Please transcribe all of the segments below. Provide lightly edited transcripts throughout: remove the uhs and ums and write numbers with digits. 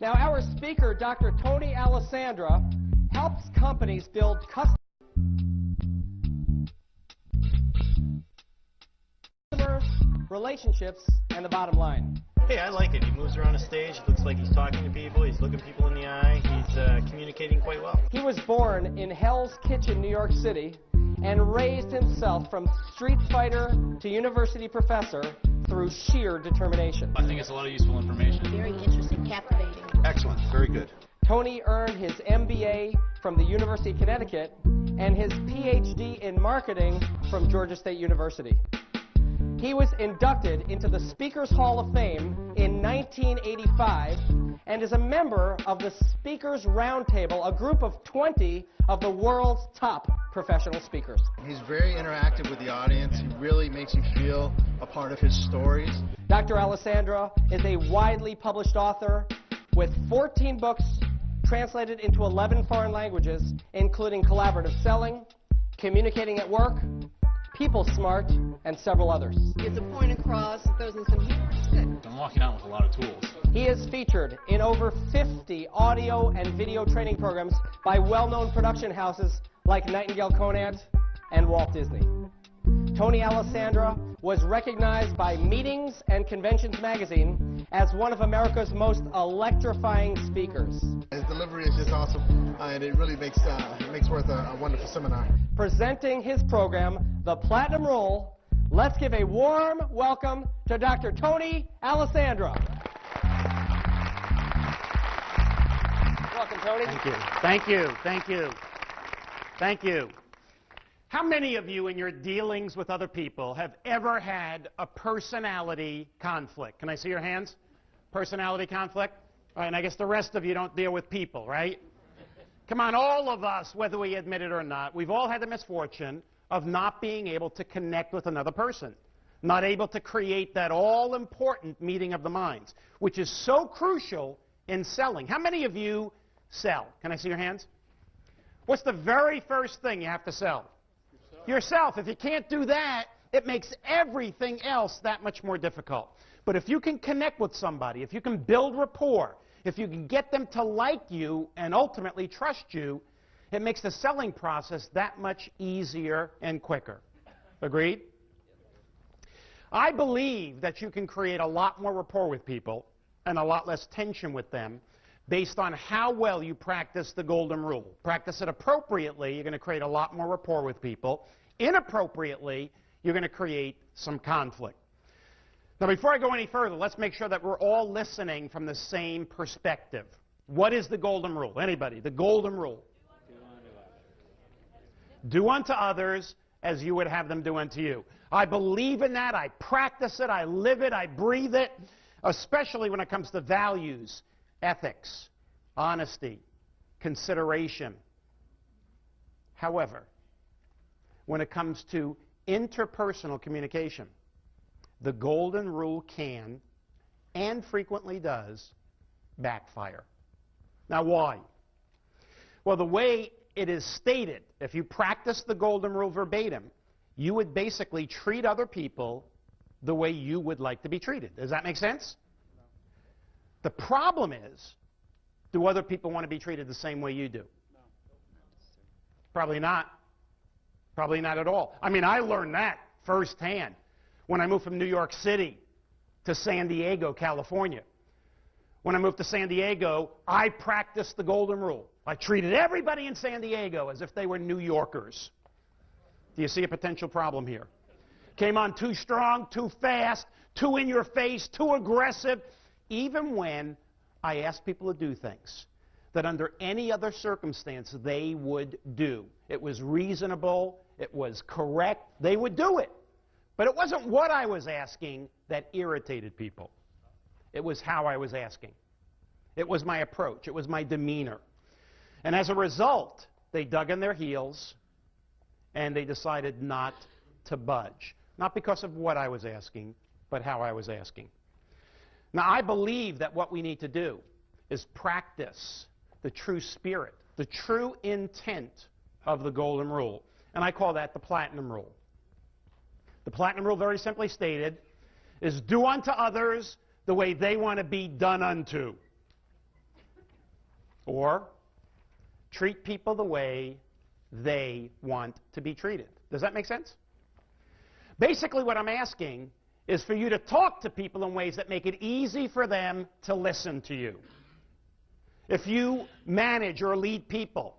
Now, our speaker, Dr. Tony Alessandra, helps companies build customer relationships and the bottom line. Hey, I like it. He moves around the stage. It looks like he's talking to people. He's looking people in the eye. He's communicating quite well. He was born in Hell's Kitchen, New York City, and raised himself from street fighter to university professor through sheer determination. I think it's a lot of useful information. Very interesting, captivating. Excellent. Very good. Tony earned his MBA from the University of Connecticut and his PhD in marketing from Georgia State University. He was inducted into the Speakers Hall of Fame in 1985 and is a member of the Speakers Roundtable, a group of 20 of the world's top professional speakers. He's very interactive with the audience. He really makes you feel a part of his stories. Dr. Alessandra is a widely published author with 14 books translated into 11 foreign languages, including Collaborative Selling, Communicating at Work, People Smart, and several others. Gets a point across, throws in some humor. It's good. I'm walking out with a lot of tools. He is featured in over 50 audio and video training programs by well-known production houses like Nightingale Conant and Walt Disney. Tony Alessandra was recognized by Meetings and Conventions magazine as one of America's most electrifying speakers. His delivery is just awesome, and it really makes worth a wonderful seminar. Presenting his program, The Platinum Rule, let's give a warm welcome to Dr. Tony Alessandra. Welcome, Tony. Thank you. Thank you. Thank you. Thank you. How many of you in your dealings with other people have ever had a personality conflict? Can I see your hands? Personality conflict? All right, and I guess the rest of you don't deal with people, right? Come on, all of us, whether we admit it or not, we've all had the misfortune of not being able to connect with another person, not able to create that all-important meeting of the minds, which is so crucial in selling. How many of you sell? Can I see your hands? What's the very first thing you have to sell? Yourself. If you can't do that, it makes everything else that much more difficult. But if you can connect with somebody, if you can build rapport, if you can get them to like you and ultimately trust you, it makes the selling process that much easier and quicker. Agreed? I believe that you can create a lot more rapport with people and a lot less tension with them based on how well you practice the golden rule. Practice it appropriately, you're going to create a lot more rapport with people. Inappropriately, you're going to create some conflict. Now, before I go any further, let's make sure that we're all listening from the same perspective. What is the golden rule? Anybody? The golden rule. Do unto others as you would have them do unto you. I believe in that. I practice it. I live it. I breathe it, especially when it comes to values, ethics, honesty, consideration. However, when it comes to interpersonal communication, the golden rule can, and frequently does, backfire. Now, why? Well, the way it is stated, if you practice the golden rule verbatim, you would basically treat other people the way you would like to be treated. Does that make sense? No. The problem is, do other people want to be treated the same way you do? No. Probably not. Probably not at all. I mean, I learned that firsthand when I moved from New York City to San Diego, California. When I moved to San Diego, I practiced the golden rule. I treated everybody in San Diego as if they were New Yorkers. Do you see a potential problem here? Came on too strong, too fast, too in your face, too aggressive, even when I asked people to do things that under any other circumstance they would do. It was reasonable, it was correct, they would do it. But it wasn't what I was asking that irritated people. It was how I was asking. It was my approach. It was my demeanor. And as a result, they dug in their heels and they decided not to budge. Not because of what I was asking, but how I was asking. Now, I believe that what we need to do is practice the true spirit, the true intent of the golden rule. And I call that the platinum rule. The platinum rule, very simply stated, is do unto others the way they want to be done unto. Or treat people the way they want to be treated. Does that make sense? Basically, what I'm asking is for you to talk to people in ways that make it easy for them to listen to you. If you manage or lead people,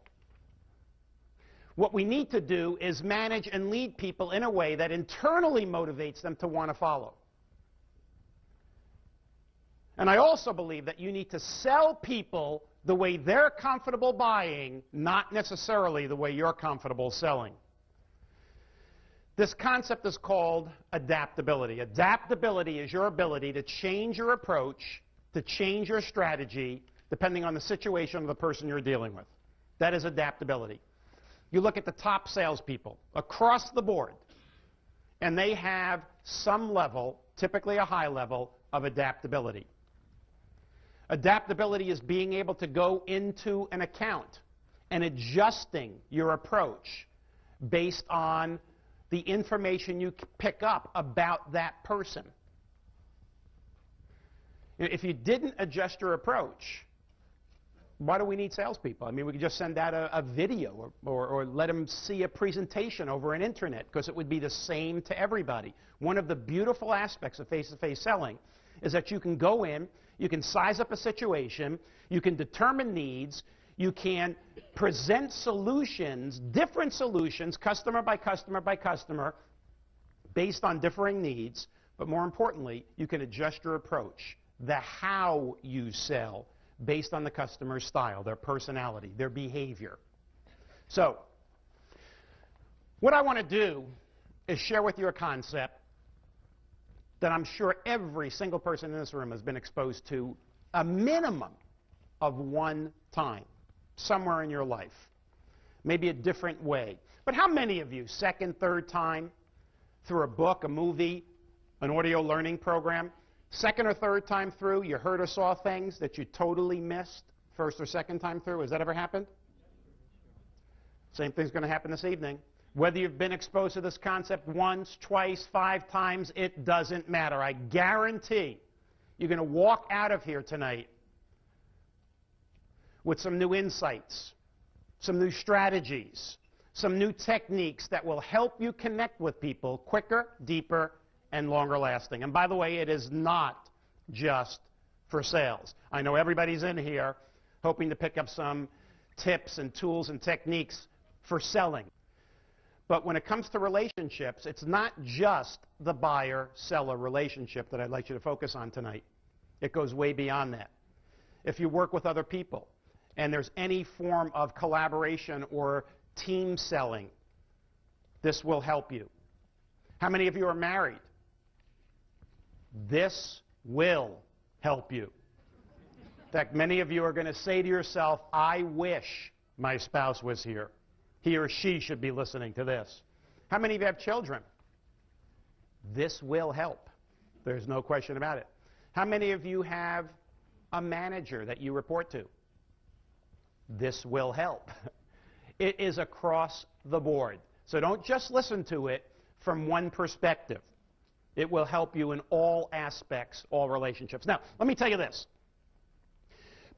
what we need to do is manage and lead people in a way that internally motivates them to want to follow. And I also believe that you need to sell people the way they're comfortable buying, not necessarily the way you're comfortable selling. This concept is called adaptability. Adaptability is your ability to change your approach, to change your strategy, depending on the situation of the person you're dealing with. That is adaptability. You look at the top salespeople across the board, and they have some level, typically a high level, of adaptability. Adaptability is being able to go into an account and adjusting your approach based on the information you pick up about that person. If you didn't adjust your approach, why do we need salespeople? I mean, we could just send out a video or let them see a presentation over an internet, because it would be the same to everybody. One of the beautiful aspects of face-to-face selling is that you can go in, you can size up a situation, you can determine needs, you can present solutions, different solutions, customer by customer by customer, based on differing needs, but more importantly, you can adjust your approach, the how you sell, based on the customer's style, their personality, their behavior. So, what I want to do is share with you a concept that I'm sure every single person in this room has been exposed to a minimum of one time, somewhere in your life. Maybe a different way. But how many of you, second, third time, through a book, a movie, an audio learning program, second or third time through, you heard or saw things that you totally missed first or second time through? Has that ever happened? Same thing's going to happen this evening. Whether you've been exposed to this concept once, twice, 5 times, it doesn't matter. I guarantee you're going to walk out of here tonight with some new insights, some new strategies, some new techniques that will help you connect with people quicker, deeper, and longer lasting. And by the way, it is not just for sales. I know everybody's in here hoping to pick up some tips and tools and techniques for selling. But when it comes to relationships, it's not just the buyer-seller relationship that I'd like you to focus on tonight. It goes way beyond that. If you work with other people and there's any form of collaboration or team selling, this will help you. How many of you are married? This will help you. In fact, many of you are going to say to yourself, I wish my spouse was here. He or she should be listening to this. How many of you have children? This will help. There's no question about it. How many of you have a manager that you report to? This will help. It is across the board. So don't just listen to it from one perspective. It will help you in all aspects, all relationships. Now, let me tell you this.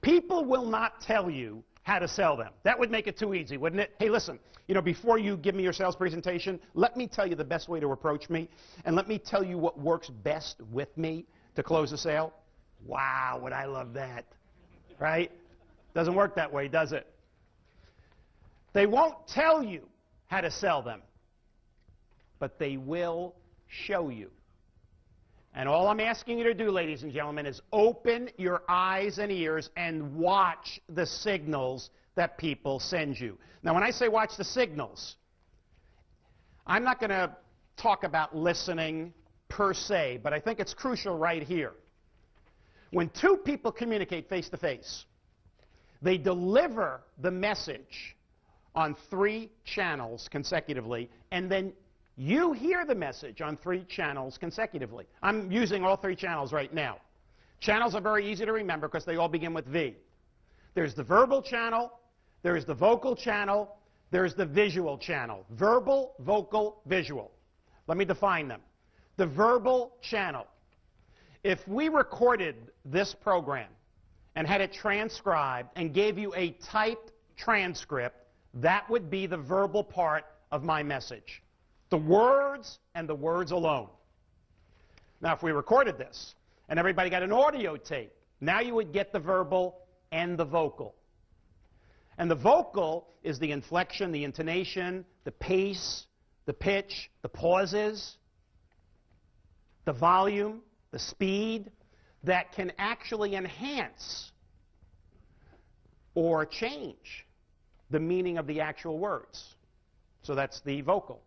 People will not tell you how to sell them. That would make it too easy, wouldn't it? Hey, listen, before you give me your sales presentation, let me tell you the best way to approach me, and let me tell you what works best with me to close a sale. Wow, would I love that, right? Doesn't work that way, does it? They won't tell you how to sell them, but they will show you. And all I'm asking you to do, ladies and gentlemen, is open your eyes and ears and watch the signals that people send you. Now, when I say watch the signals, I'm not going to talk about listening per se, but I think it's crucial right here. When two people communicate face-to-face, they deliver the message on 3 channels consecutively, and then you hear the message on 3 channels consecutively. I'm using all 3 channels right now. Channels are very easy to remember because they all begin with V. There's the verbal channel, there's the vocal channel, there's the visual channel. Verbal, vocal, visual. Let me define them. The verbal channel. If we recorded this program and had it transcribed and gave you a typed transcript, that would be the verbal part of my message. The words and the words alone. Now, if we recorded this and everybody got an audio tape, now you would get the verbal and the vocal. And the vocal is the inflection, the intonation, the pace, the pitch, the pauses, the volume, the speed that can actually enhance or change the meaning of the actual words. So that's the vocal.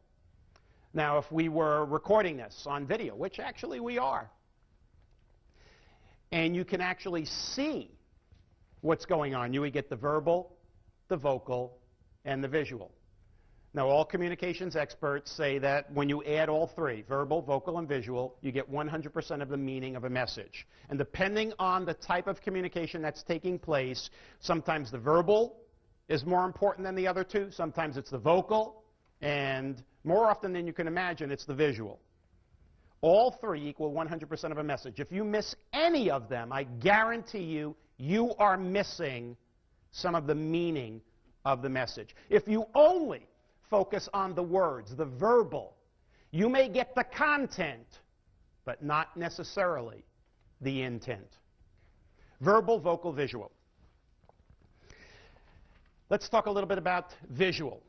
Now, if we were recording this on video, which actually we are, and you can actually see what's going on, you would get the verbal, the vocal, and the visual. Now, all communications experts say that when you add all three, verbal, vocal, and visual, you get 100% of the meaning of a message. And depending on the type of communication that's taking place, sometimes the verbal is more important than the other two, sometimes it's the vocal, and more often than you can imagine, it's the visual. All three equal 100% of a message. If you miss any of them, I guarantee you, you are missing some of the meaning of the message. If you only focus on the words, the verbal, you may get the content, but not necessarily the intent. Verbal, vocal, visual. Let's talk a little bit about visual.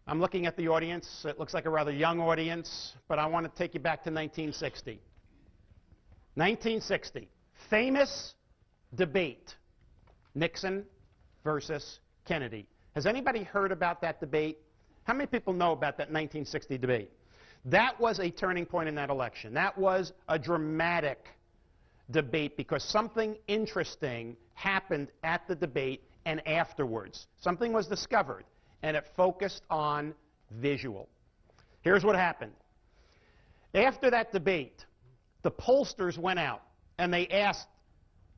I'm looking at the audience. It looks like a rather young audience, but I want to take you back to 1960. 1960, famous debate, Nixon versus Kennedy. Has anybody heard about that debate? How many people know about that 1960 debate? That was a turning point in that election. That was a dramatic debate because something interesting happened at the debate and afterwards. Something was discovered, and it focused on visual. Here's what happened. After that debate, the pollsters went out and they asked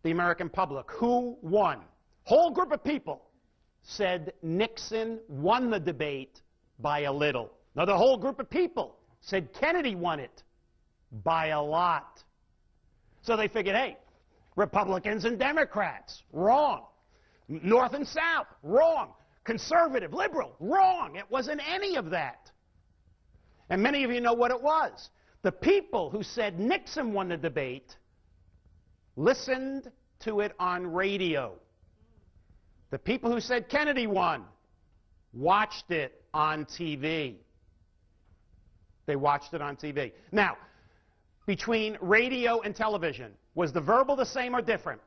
the American public who won. Whole group of people said Nixon won the debate by a little. Now, the whole group of people said Kennedy won it by a lot. So they figured, hey, Republicans and Democrats, wrong. North and South, wrong. Conservative, liberal, wrong. It wasn't any of that. And many of you know what it was. The people who said Nixon won the debate listened to it on radio. The people who said Kennedy won watched it on TV. They watched it on TV. Now, between radio and television, was the verbal the same or different?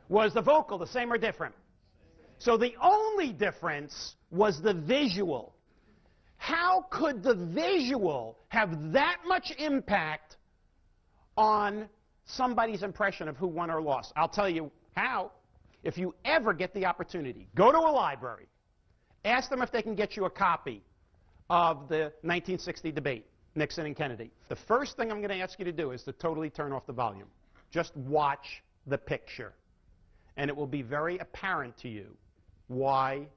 Was the vocal the same or different? So the only difference was the visual. How could the visual have that much impact on somebody's impression of who won or lost? I'll tell you how. If you ever get the opportunity, go to a library, ask them if they can get you a copy of the 1960 debate, Nixon and Kennedy. The first thing I'm going to ask you to do is to totally turn off the volume. Just watch the picture. And it will be very apparent to you why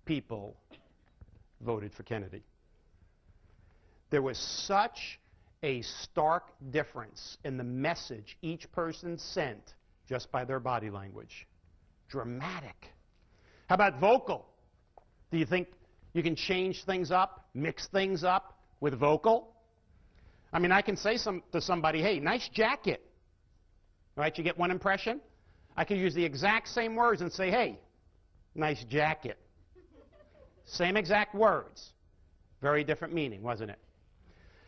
people voted for Kennedy. There was such a stark difference in the message each person sent just by their body language. Dramatic. How about vocal? Do you think you can change things up, mix things up with vocal? I mean, I can say to somebody, hey, nice jacket. All right, you get one impression. I can use the exact same words and say, hey, nice jacket. Same exact words. Very different meaning, wasn't it?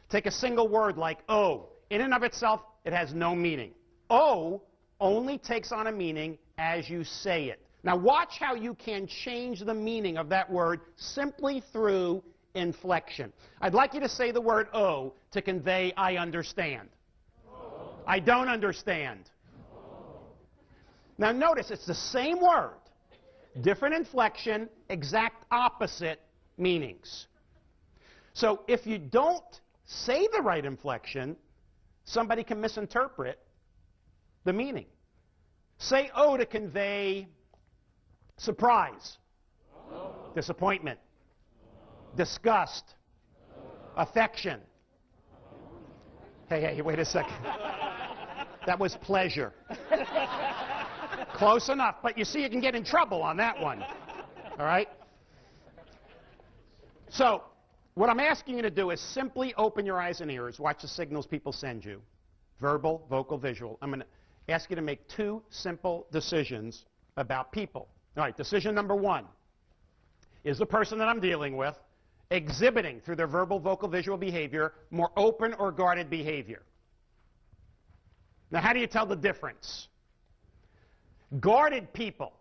Take a single word like oh. In and of itself, it has no meaning. Oh only takes on a meaning as you say it. Now watch how you can change the meaning of that word simply through inflection. I'd like you to say the word oh to convey I understand. Oh. I don't understand. Oh. Now notice it's the same word, different inflection, exact opposite meanings. So if you don't say the right inflection, somebody can misinterpret the meaning. Say oh to convey surprise, disappointment, disgust, affection. Hey, wait a second. That was pleasure. Close enough, but you see you can get in trouble on that one. All right? So, what I'm asking you to do is simply open your eyes and ears, watch the signals people send you. Verbal, vocal, visual. I'm going to ask you to make 2 simple decisions about people. All right, decision number 1. Is the person that I'm dealing with exhibiting through their verbal, vocal, visual behavior more open or guarded behavior? Now, how do you tell the difference? Guarded people,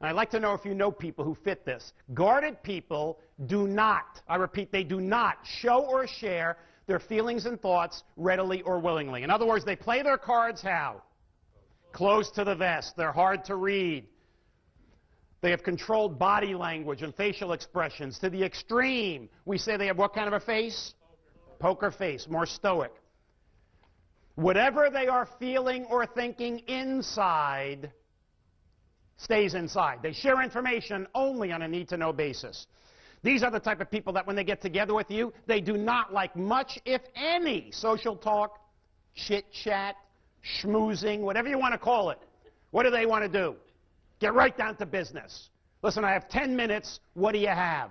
and I'd like to know if you know people who fit this. Guarded people do not, I repeat, they do not show or share their feelings and thoughts readily or willingly. In other words, they play their cards how? Close to the vest. They're hard to read. They have controlled body language and facial expressions to the extreme. We say they have what kind of a face? Poker face, more stoic. Whatever they are feeling or thinking inside stays inside. They share information only on a need-to-know basis. These are the type of people that when they get together with you, they do not like much, if any, social talk, chit-chat, schmoozing, whatever you want to call it. What do they want to do? Get right down to business. Listen, I have 10 minutes. What do you have?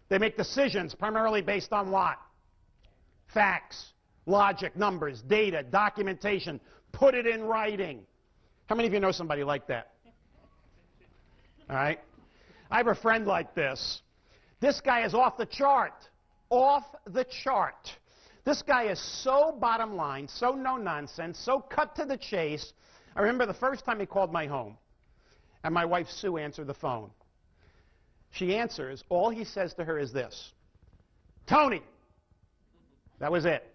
They make decisions primarily based on what? Facts, logic, numbers, data, documentation. Put it in writing. How many of you know somebody like that? All right? I have a friend like this. This guy is off the chart. Off the chart. This guy is so bottom line, so no nonsense, so cut to the chase. I remember the first time he called my home, and my wife Sue answered the phone. She answers. All he says to her is this: Tony. That was it.